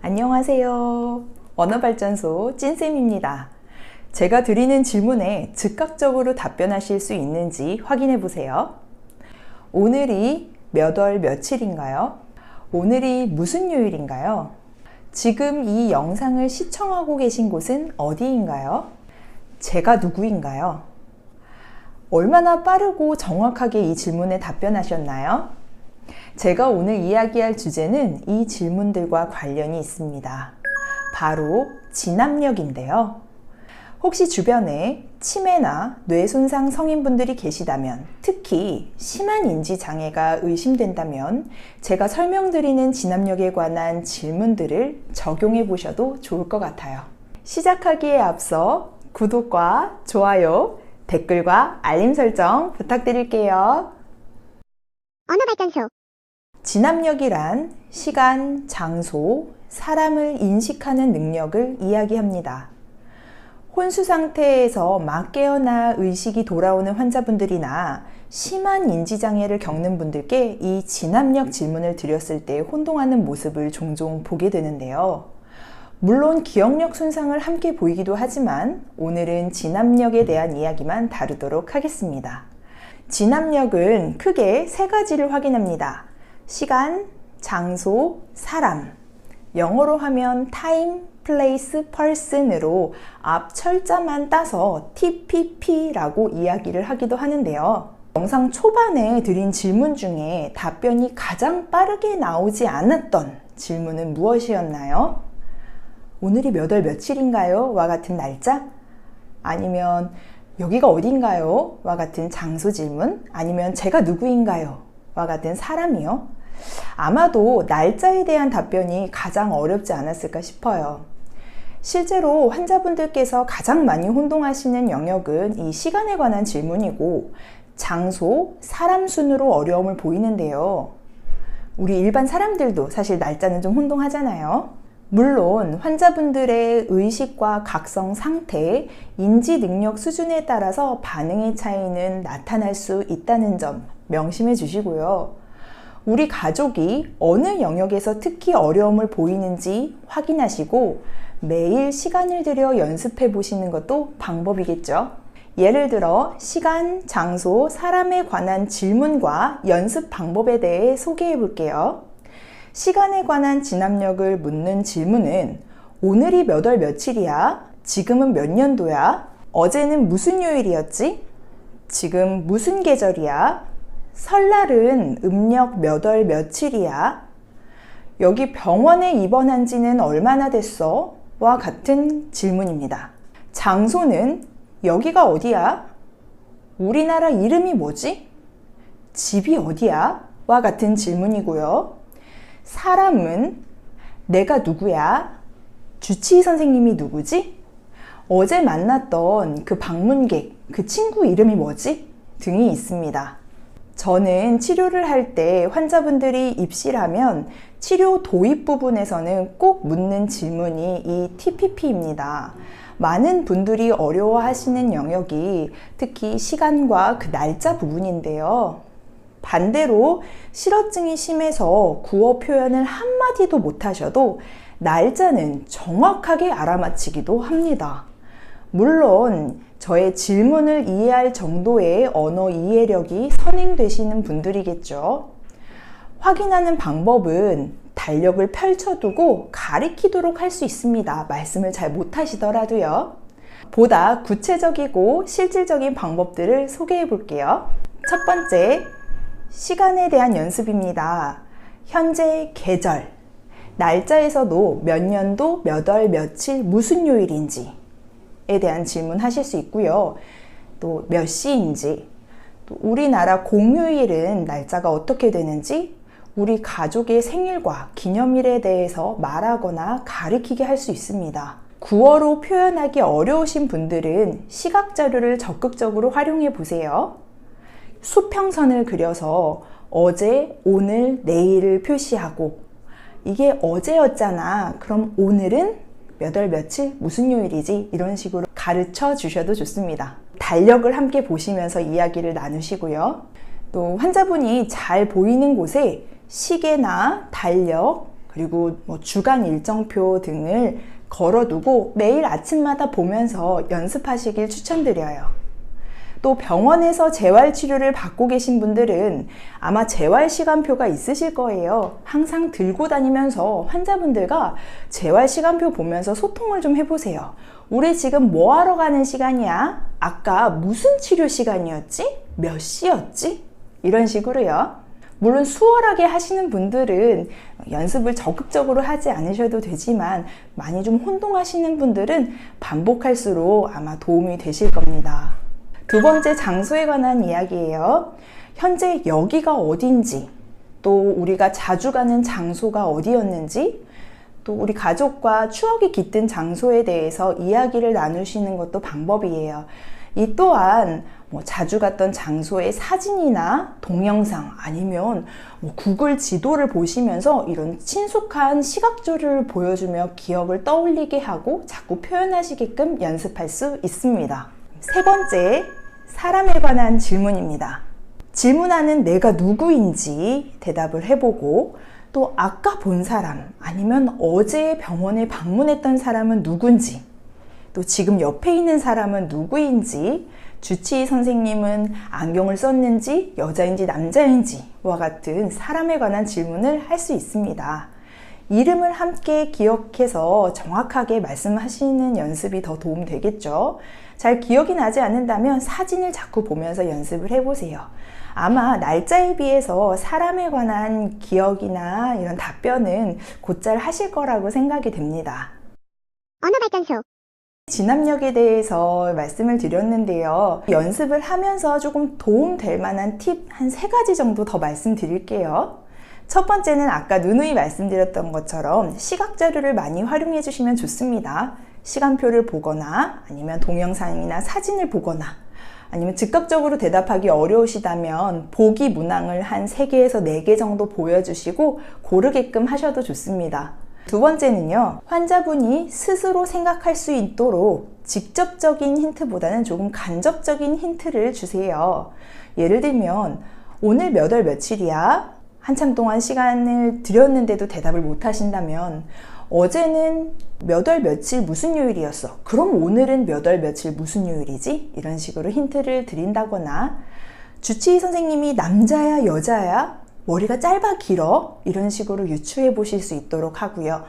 안녕하세요. 언어발전소 찐쌤입니다. 제가 드리는 질문에 즉각적으로 답변하실 수 있는지 확인해 보세요. 오늘이 몇 월 며칠인가요? 오늘이 무슨 요일인가요? 지금 이 영상을 시청하고 계신 곳은 어디인가요? 제가 누구인가요? 얼마나 빠르고 정확하게 이 질문에 답변하셨나요? 제가 오늘 이야기할 주제는 이 질문들과 관련이 있습니다. 바로 진압력인데요. 혹시 주변에 치매나 뇌 손상 성인분들이 계시다면, 특히 심한 인지장애가 의심된다면 제가 설명드리는 진압력에 관한 질문들을 적용해 보셔도 좋을 것 같아요. 시작하기에 앞서 구독과 좋아요, 댓글과 알림 설정 부탁드릴게요. 언어발전소. 진압력이란 시간, 장소, 사람을 인식하는 능력을 이야기합니다. 혼수 상태에서 막 깨어나 의식이 돌아오는 환자분들이나 심한 인지장애를 겪는 분들께 이 진압력 질문을 드렸을 때 혼동하는 모습을 종종 보게 되는데요. 물론 기억력 손상을 함께 보이기도 하지만 오늘은 진압력에 대한 이야기만 다루도록 하겠습니다. 진압력은 크게 세 가지를 확인합니다. 시간, 장소, 사람. 영어로 하면 time, place, person으로 앞 철자만 따서 TPP라고 이야기를 하기도 하는데요. 영상 초반에 드린 질문 중에 답변이 가장 빠르게 나오지 않았던 질문은 무엇이었나요? 오늘이 몇 월 며칠인가요? 와 같은 날짜? 아니면 여기가 어딘가요? 와 같은 장소 질문? 아니면 제가 누구인가요? 와 같은 사람이요? 아마도 날짜에 대한 답변이 가장 어렵지 않았을까 싶어요. 실제로 환자분들께서 가장 많이 혼동하시는 영역은 이 시간에 관한 질문이고 장소, 사람 순으로 어려움을 보이는데요. 우리 일반 사람들도 사실 날짜는 좀 혼동하잖아요. 물론 환자분들의 의식과 각성 상태, 인지 능력 수준에 따라서 반응의 차이는 나타날 수 있다는 점 명심해 주시고요. 우리 가족이 어느 영역에서 특히 어려움을 보이는지 확인하시고 매일 시간을 들여 연습해 보시는 것도 방법이겠죠. 예를 들어 시간, 장소, 사람에 관한 질문과 연습 방법에 대해 소개해 볼게요. 시간에 관한 진압력을 묻는 질문은 오늘이 몇 월 며칠이야? 지금은 몇 년도야? 어제는 무슨 요일이었지? 지금 무슨 계절이야? 설날은 음력 몇 월 며칠이야? 여기 병원에 입원한 지는 얼마나 됐어? 와 같은 질문입니다. 장소는 여기가 어디야? 우리나라 이름이 뭐지? 집이 어디야? 와 같은 질문이고요. 사람은 내가 누구야? 주치의 선생님이 누구지? 어제 만났던 그 방문객, 그 친구 이름이 뭐지? 등이 있습니다. 저는 치료를 할 때 환자분들이 입실하면 치료 도입 부분에서는 꼭 묻는 질문이 이 TPP입니다. 많은 분들이 어려워하시는 영역이 특히 시간과 그 날짜 부분인데요. 반대로 실어증이 심해서 구어 표현을 한마디도 못하셔도 날짜는 정확하게 알아맞히기도 합니다. 물론 저의 질문을 이해할 정도의 언어 이해력이 선행되시는 분들이겠죠. 확인하는 방법은 달력을 펼쳐두고 가리키도록 할 수 있습니다. 말씀을 잘 못하시더라도요. 보다 구체적이고 실질적인 방법들을 소개해 볼게요. 첫 번째, 시간에 대한 연습입니다. 현재 계절, 날짜에서도 몇 년도, 몇 월, 며칠, 무슨 요일인지 에 대한 질문 하실 수 있고요. 또 몇 시인지, 또 우리나라 공휴일은 날짜가 어떻게 되는지, 우리 가족의 생일과 기념일에 대해서 말하거나 가리키게 할 수 있습니다. 구어로 표현하기 어려우신 분들은 시각 자료를 적극적으로 활용해 보세요. 수평선을 그려서 어제, 오늘, 내일을 표시하고, 이게 어제였잖아. 그럼 오늘은 몇 월 며칠 무슨 요일이지? 이런 식으로 가르쳐 주셔도 좋습니다. 달력을 함께 보시면서 이야기를 나누시고요. 또 환자분이 잘 보이는 곳에 시계나 달력, 그리고 주간 일정표 등을 걸어두고 매일 아침마다 보면서 연습하시길 추천드려요. 또 병원에서 재활치료를 받고 계신 분들은 아마 재활시간표가 있으실 거예요. 항상 들고 다니면서 환자분들과 재활시간표 보면서 소통을 좀 해보세요. 우리 지금 뭐 하러 가는 시간이야? 아까 무슨 치료 시간이었지? 몇 시였지? 이런 식으로요. 물론 수월하게 하시는 분들은 연습을 적극적으로 하지 않으셔도 되지만 많이 좀 혼동하시는 분들은 반복할수록 아마 도움이 되실 겁니다. 두 번째, 장소에 관한 이야기예요. 현재 여기가 어딘지, 또 우리가 자주 가는 장소가 어디였는지, 또 우리 가족과 추억이 깃든 장소에 대해서 이야기를 나누시는 것도 방법이에요. 이 또한 자주 갔던 장소의 사진이나 동영상 아니면 구글 지도를 보시면서 이런 친숙한 시각조를 보여주며 기억을 떠올리게 하고 자꾸 표현하시게끔 연습할 수 있습니다. 세 번째, 사람에 관한 질문입니다. 질문하는 내가 누구인지 대답을 해보고 또 아까 본 사람 아니면 어제 병원에 방문했던 사람은 누군지 또 지금 옆에 있는 사람은 누구인지 주치의 선생님은 안경을 썼는지 여자인지 남자인지와 같은 사람에 관한 질문을 할 수 있습니다. 이름을 함께 기억해서 정확하게 말씀하시는 연습이 더 도움 되겠죠. 잘 기억이 나지 않는다면 사진을 자꾸 보면서 연습을 해보세요. 아마 날짜에 비해서 사람에 관한 기억이나 이런 답변은 곧잘 하실 거라고 생각이 됩니다. 언어발전소. 진압력에 대해서 말씀을 드렸는데요. 연습을 하면서 조금 도움될 만한 팁 한 3가지 정도 더 말씀드릴게요. 첫 번째는 아까 누누이 말씀드렸던 것처럼 시각 자료를 많이 활용해 주시면 좋습니다. 시간표를 보거나 아니면 동영상이나 사진을 보거나 아니면 즉각적으로 대답하기 어려우시다면 보기 문항을 한 3개에서 4개 정도 보여주시고 고르게끔 하셔도 좋습니다. 두 번째는요, 환자분이 스스로 생각할 수 있도록 직접적인 힌트보다는 조금 간접적인 힌트를 주세요. 예를 들면 오늘 몇 월 며칠이야? 한참 동안 시간을 드렸는데도 대답을 못 하신다면 어제는 몇 월 며칠 무슨 요일이었어? 그럼 오늘은 몇 월 며칠 무슨 요일이지? 이런 식으로 힌트를 드린다거나 주치의 선생님이 남자야 여자야? 머리가 짧아 길어? 이런 식으로 유추해 보실 수 있도록 하고요.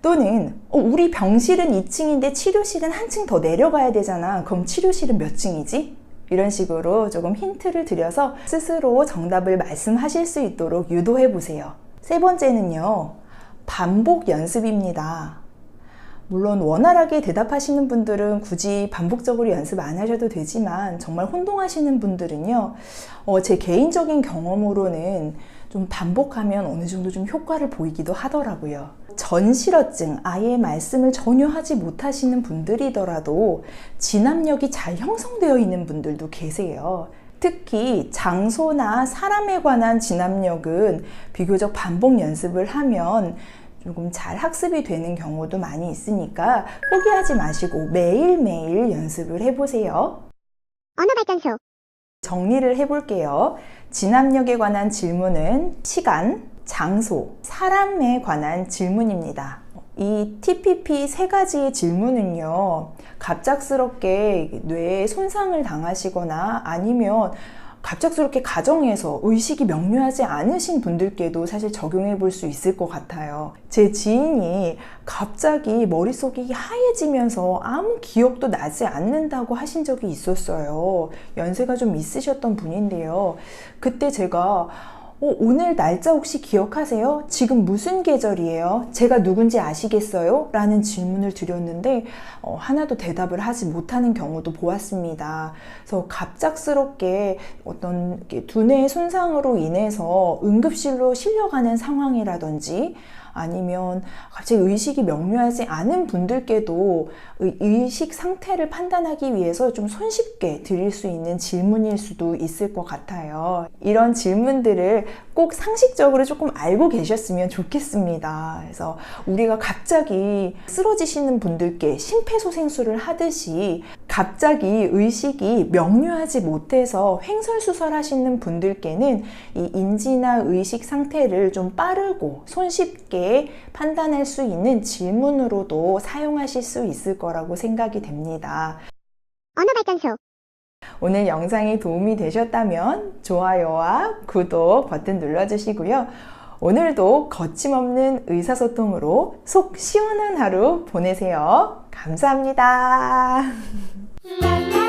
또는 우리 병실은 2층인데 치료실은 한층 더 내려가야 되잖아. 그럼 치료실은 몇 층이지? 이런 식으로 조금 힌트를 드려서 스스로 정답을 말씀하실 수 있도록 유도해 보세요. 세 번째는요, 반복 연습입니다. 물론 원활하게 대답하시는 분들은 굳이 반복적으로 연습 안 하셔도 되지만 정말 혼동하시는 분들은요, 제 개인적인 경험으로는 좀 반복하면 어느 정도 좀 효과를 보이기도 하더라고요. 전실어증, 아예 말씀을 전혀 하지 못하시는 분들이더라도 진압력이 잘 형성되어 있는 분들도 계세요. 특히 장소나 사람에 관한 진압력은 비교적 반복 연습을 하면 조금 잘 학습이 되는 경우도 많이 있으니까 포기하지 마시고 매일매일 연습을 해보세요. 언어발전소. 정리를 해볼게요. 진압력에 관한 질문은 시간, 장소, 사람에 관한 질문입니다. 이 TPP 3가지의 질문은요, 갑작스럽게 뇌에 손상을 당하시거나 아니면 갑작스럽게 가정에서 의식이 명료하지 않으신 분들께도 사실 적용해 볼 수 있을 것 같아요. 제 지인이 갑자기 머릿속이 하얘지면서 아무 기억도 나지 않는다고 하신 적이 있었어요. 연세가 좀 있으셨던 분인데요. 그때 제가 오늘 날짜 혹시 기억하세요? 지금 무슨 계절이에요? 제가 누군지 아시겠어요? 라는 질문을 드렸는데 하나도 대답을 하지 못하는 경우도 보았습니다. 그래서 갑작스럽게 어떤 두뇌의 손상으로 인해서 응급실로 실려가는 상황이라든지 아니면 갑자기 의식이 명료하지 않은 분들께도 의식 상태를 판단하기 위해서 좀 손쉽게 드릴 수 있는 질문일 수도 있을 것 같아요. 이런 질문들을 꼭 상식적으로 조금 알고 계셨으면 좋겠습니다. 그래서 우리가 갑자기 쓰러지시는 분들께 심폐소생술을 하듯이 갑자기 의식이 명료하지 못해서 횡설수설하시는 분들께는 이 인지나 의식 상태를 좀 빠르고 손쉽게 판단할 수 있는 질문으로도 사용하실 수 있을 거라고 생각이 됩니다. 언어발전소. 오늘 영상이 도움이 되셨다면 좋아요와 구독 버튼 눌러주시고요. 오늘도 거침없는 의사소통으로 속 시원한 하루 보내세요. 감사합니다. 랄라